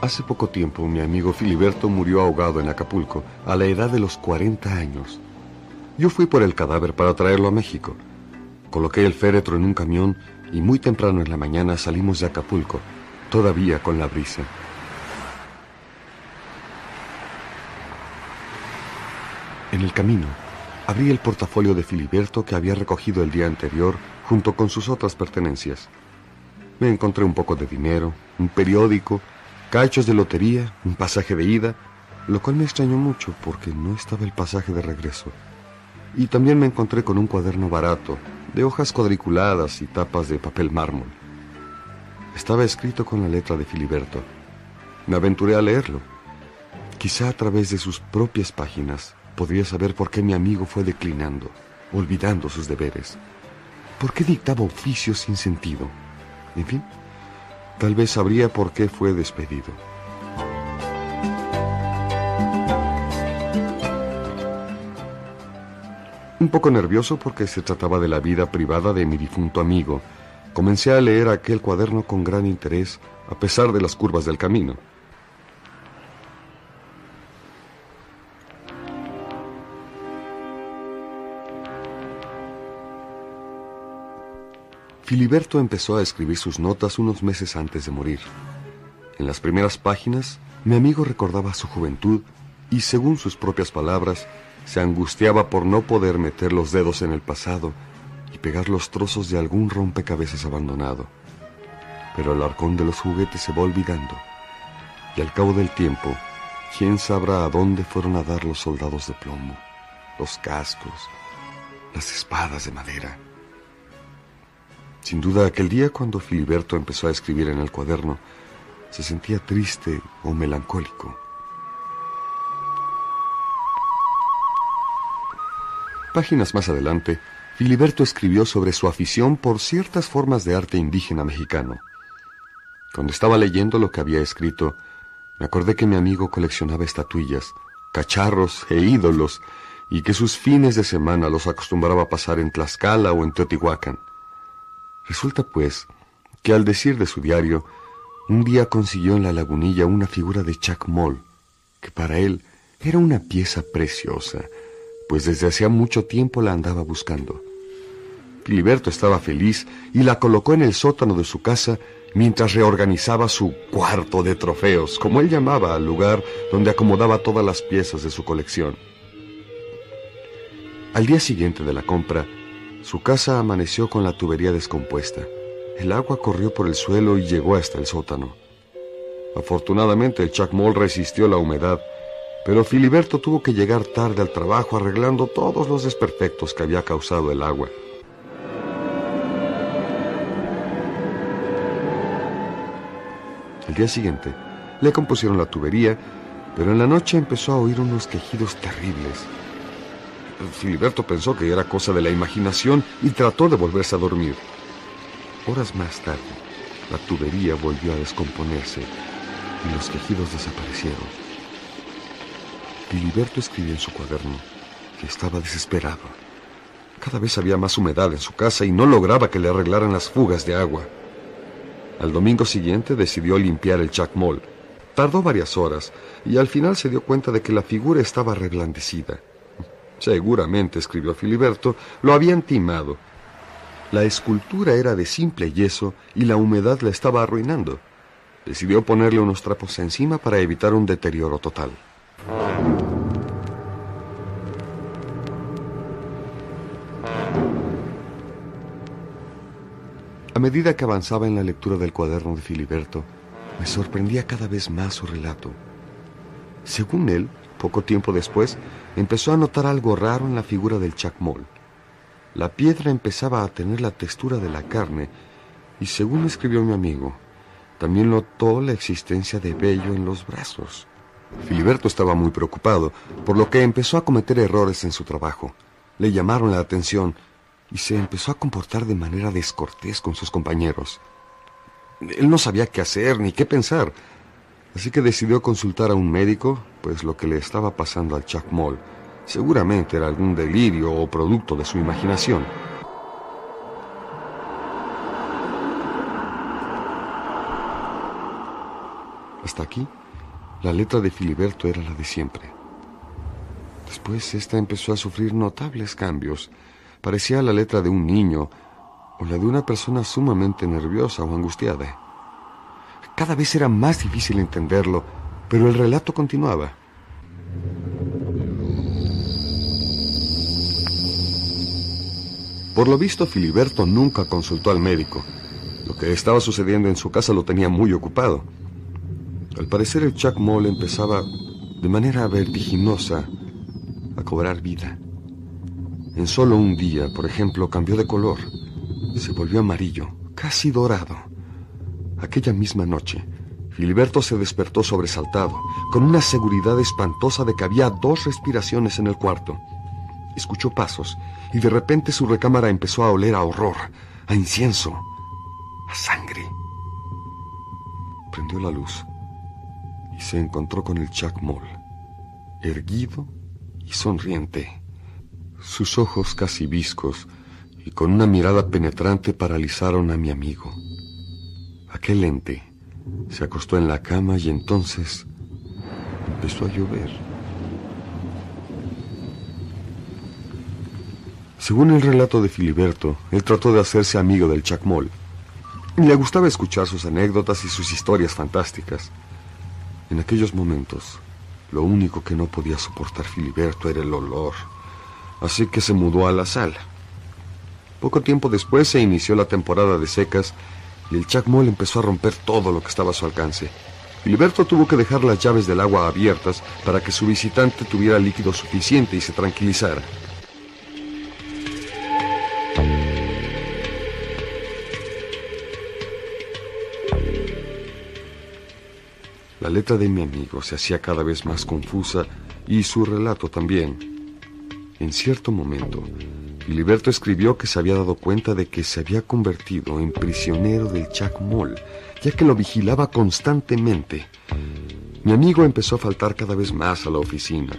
Hace poco tiempo mi amigo Filiberto murió ahogado en Acapulco a la edad de los 40 años. Yo fui por el cadáver para traerlo a México. Coloqué el féretro en un camión y muy temprano en la mañana salimos de Acapulco, todavía con la brisa. En el camino, abrí el portafolio de Filiberto que había recogido el día anterior junto con sus otras pertenencias. Me encontré un poco de dinero, un periódico, cachos de lotería, un pasaje de ida, lo cual me extrañó mucho porque no estaba el pasaje de regreso. Y también me encontré con un cuaderno barato, de hojas cuadriculadas y tapas de papel mármol. Estaba escrito con la letra de Filiberto. Me aventuré a leerlo. Quizá a través de sus propias páginas podría saber por qué mi amigo fue declinando, olvidando sus deberes. ¿Por qué dictaba oficios sin sentido? En fin, tal vez sabría por qué fue despedido. Un poco nervioso porque se trataba de la vida privada de mi difunto amigo, comencé a leer aquel cuaderno con gran interés, a pesar de las curvas del camino. Filiberto empezó a escribir sus notas unos meses antes de morir. En las primeras páginas, mi amigo recordaba su juventud y, según sus propias palabras, se angustiaba por no poder meter los dedos en el pasado y pegar los trozos de algún rompecabezas abandonado. Pero el arcón de los juguetes se va olvidando, y al cabo del tiempo, ¿quién sabrá a dónde fueron a dar los soldados de plomo, los cascos, las espadas de madera? Sin duda, aquel día cuando Filiberto empezó a escribir en el cuaderno, se sentía triste o melancólico. Páginas más adelante, Filiberto escribió sobre su afición por ciertas formas de arte indígena mexicano. Cuando estaba leyendo lo que había escrito, me acordé que mi amigo coleccionaba estatuillas, cacharros e ídolos, y que sus fines de semana los acostumbraba a pasar en Tlaxcala o en Teotihuacán. Resulta, pues, que al decir de su diario, un día consiguió en la lagunilla una figura de Chacmol, que para él era una pieza preciosa, pues desde hacía mucho tiempo la andaba buscando. Filiberto estaba feliz y la colocó en el sótano de su casa mientras reorganizaba su cuarto de trofeos, como él llamaba al lugar donde acomodaba todas las piezas de su colección. Al día siguiente de la compra, su casa amaneció con la tubería descompuesta. El agua corrió por el suelo y llegó hasta el sótano. Afortunadamente, el Chacmol resistió la humedad, pero Filiberto tuvo que llegar tarde al trabajo arreglando todos los desperfectos que había causado el agua. Al día siguiente, le compusieron la tubería, pero en la noche empezó a oír unos quejidos terribles. Filiberto pensó que era cosa de la imaginación y trató de volverse a dormir. Horas más tarde, la tubería volvió a descomponerse y los quejidos desaparecieron. Filiberto escribió en su cuaderno que estaba desesperado. Cada vez había más humedad en su casa y no lograba que le arreglaran las fugas de agua. Al domingo siguiente decidió limpiar el Chacmol. Tardó varias horas y al final se dio cuenta de que la figura estaba reblandecida. Seguramente, escribió Filiberto, lo habían timado. La escultura era de simple yeso y la humedad la estaba arruinando. Decidió ponerle unos trapos encima para evitar un deterioro total. A medida que avanzaba en la lectura del cuaderno de Filiberto, me sorprendía cada vez más su relato. Según él, poco tiempo después, empezó a notar algo raro en la figura del Chacmol. La piedra empezaba a tener la textura de la carne y, según escribió mi amigo, también notó la existencia de vello en los brazos. Filiberto estaba muy preocupado, por lo que empezó a cometer errores en su trabajo. Le llamaron la atención y se empezó a comportar de manera descortés con sus compañeros. Él no sabía qué hacer ni qué pensar, así que decidió consultar a un médico, pues lo que le estaba pasando al Chacmol seguramente era algún delirio o producto de su imaginación. Hasta aquí, la letra de Filiberto era la de siempre. Después, esta empezó a sufrir notables cambios. Parecía la letra de un niño o la de una persona sumamente nerviosa o angustiada. Cada vez era más difícil entenderlo, pero el relato continuaba. Por lo visto, Filiberto nunca consultó al médico. Lo que estaba sucediendo en su casa lo tenía muy ocupado. Al parecer, el chacmol empezaba de manera vertiginosa a cobrar vida. En solo un día, por ejemplo, cambió de color. Se volvió amarillo, casi dorado. Aquella misma noche, Filiberto se despertó sobresaltado, con una seguridad espantosa de que había 2 respiraciones en el cuarto. Escuchó pasos y de repente su recámara empezó a oler a horror, a incienso, a sangre. Prendió la luz y se encontró con el chacmol, erguido y sonriente, sus ojos casi viscos y con una mirada penetrante paralizaron a mi amigo. Aquel ente se acostó en la cama y entonces empezó a llover. Según el relato de Filiberto, él trató de hacerse amigo del chacmol. Le gustaba escuchar sus anécdotas y sus historias fantásticas. En aquellos momentos, lo único que no podía soportar Filiberto era el olor, así que se mudó a la sala. Poco tiempo después se inició la temporada de secas y el chacmol empezó a romper todo lo que estaba a su alcance. Filiberto tuvo que dejar las llaves del agua abiertas para que su visitante tuviera líquido suficiente y se tranquilizara. La letra de mi amigo se hacía cada vez más confusa y su relato también. En cierto momento, Filiberto escribió que se había dado cuenta de que se había convertido en prisionero del chacmol, ya que lo vigilaba constantemente. Mi amigo empezó a faltar cada vez más a la oficina.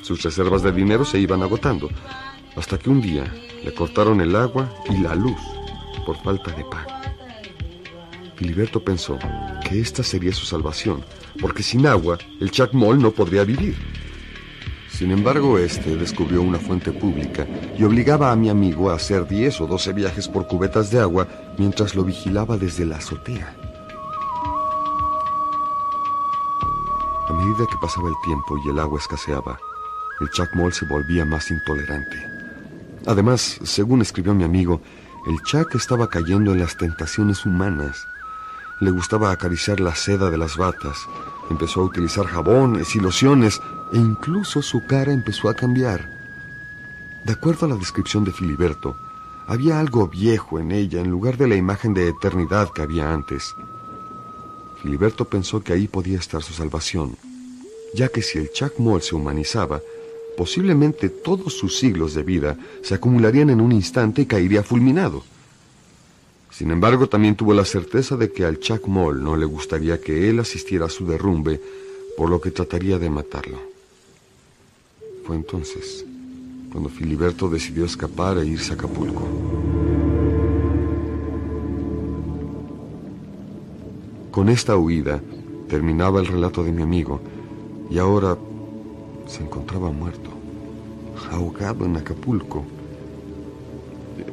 Sus reservas de dinero se iban agotando, hasta que un día le cortaron el agua y la luz por falta de pago. Filiberto pensó que esta sería su salvación, porque sin agua el chacmol no podría vivir. Sin embargo, este descubrió una fuente pública y obligaba a mi amigo a hacer 10 o 12 viajes por cubetas de agua mientras lo vigilaba desde la azotea. A medida que pasaba el tiempo y el agua escaseaba, el chacmol se volvía más intolerante. Además, según escribió mi amigo, el chac estaba cayendo en las tentaciones humanas. Le gustaba acariciar la seda de las batas, empezó a utilizar jabones y lociones e incluso su cara empezó a cambiar. De acuerdo a la descripción de Filiberto, había algo viejo en ella en lugar de la imagen de eternidad que había antes. Filiberto pensó que ahí podía estar su salvación, ya que si el chacmol se humanizaba, posiblemente todos sus siglos de vida se acumularían en un instante y caería fulminado. Sin embargo, también tuvo la certeza de que al chacmol no le gustaría que él asistiera a su derrumbe, por lo que trataría de matarlo. Fue entonces cuando Filiberto decidió escapar e irse a Acapulco. Con esta huida terminaba el relato de mi amigo, y ahora se encontraba muerto, ahogado en Acapulco.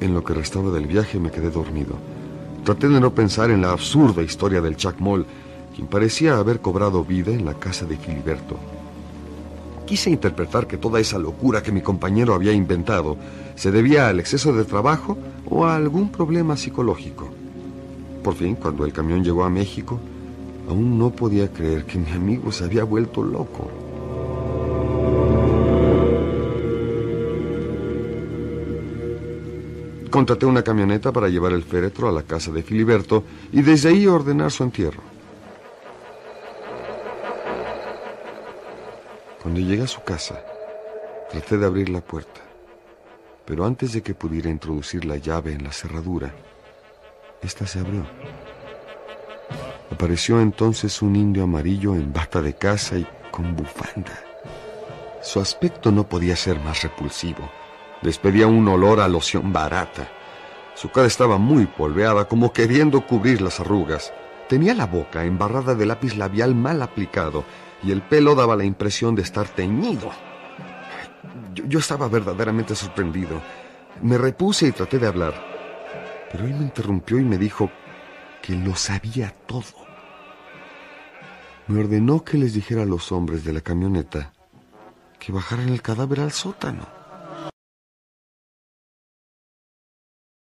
En lo que restaba del viaje me quedé dormido. Traté de no pensar en la absurda historia del chacmol, quien parecía haber cobrado vida en la casa de Filiberto. Quise interpretar que toda esa locura que mi compañero había inventado se debía al exceso de trabajo o a algún problema psicológico. Por fin, cuando el camión llegó a México, aún no podía creer que mi amigo se había vuelto loco. Contraté una camioneta para llevar el féretro a la casa de Filiberto y desde ahí ordenar su entierro. Cuando llegué a su casa, traté de abrir la puerta, pero antes de que pudiera introducir la llave en la cerradura, esta se abrió. Apareció entonces un indio amarillo en bata de caza y con bufanda. Su aspecto no podía ser más repulsivo. Despedía un olor a loción barata. Su cara estaba muy polveada, como queriendo cubrir las arrugas. Tenía la boca embarrada de lápiz labial mal aplicado y el pelo daba la impresión de estar teñido. Yo estaba verdaderamente sorprendido. Me repuse y traté de hablar, pero él me interrumpió y me dijo que lo sabía todo. Me ordenó que les dijera a los hombres de la camioneta que bajaran el cadáver al sótano.